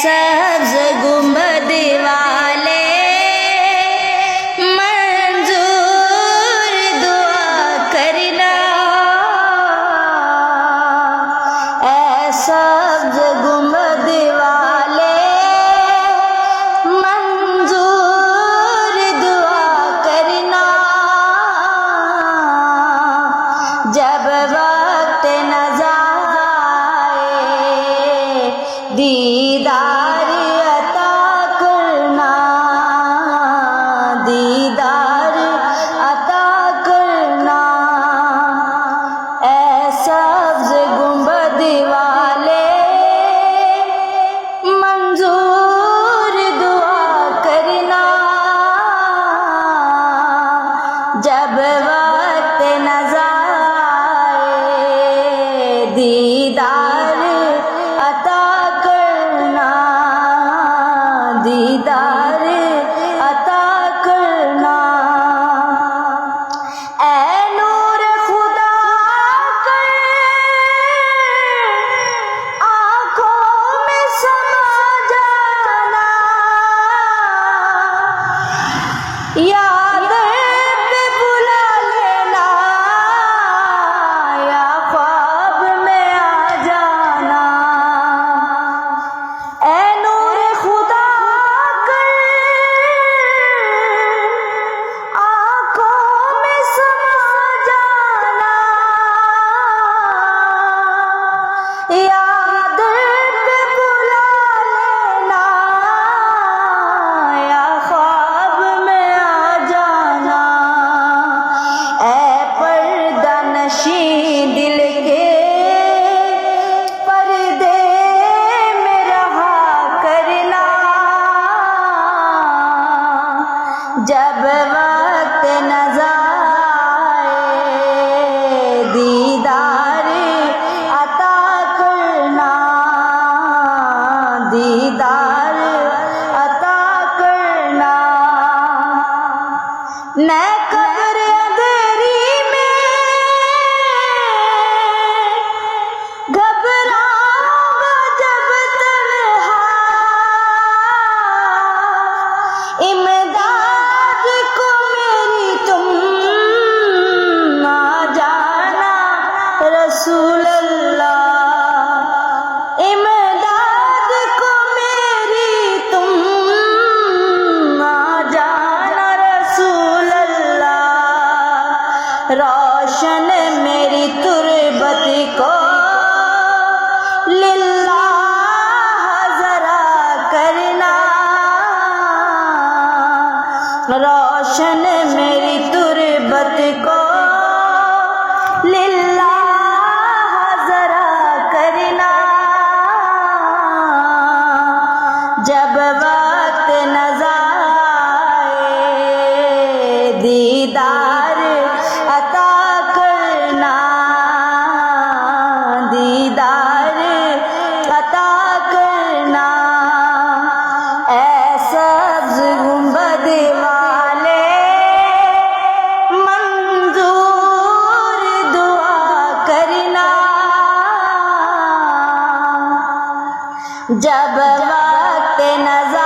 سبز گنبد والے منظور دعا کرنا، اے سبز گنبد والے منظور دعا کرنا، جب وقت نظر آئے دیدار عطا کرنا، دیدار عطا کرنا، اے سبز گنبد والے منظور دعا کرنا، جب وقت نظر آئے دیدار عطا کرنا، دیدار عطا کرنا، اے نور خدا کر آنکھوں میں سما جانا، یاد پہ بلا لینا، یا خواب میں آ جانا، اے نور خدا کر آنکھوں میں سما جانا، یاد پہ بلا لینا، یا خواب میں آ جانا، اے پردہ نشین دل کے پردے میں رہا کرنا، جب وقت نظر آئے دیدار عطا کرنا، دیدار عطا کرنا، میں قبر اندھیری میں گھبراؤں گا جب تنہا، امداد کو میری تم آ جانا رسول اللہ، امداد کو میری تم آ جانا رسول اللہ، روشن میری تربت کو للہ ذرا کرنا، روشن میری تربت کو للہ ذرا کرنا، جب وقت نظر آئے دیدار عطا کرنا، دیدار عطا کرنا، اے سبز گنبد والے منظور دعا کرنا، جب وقت نظر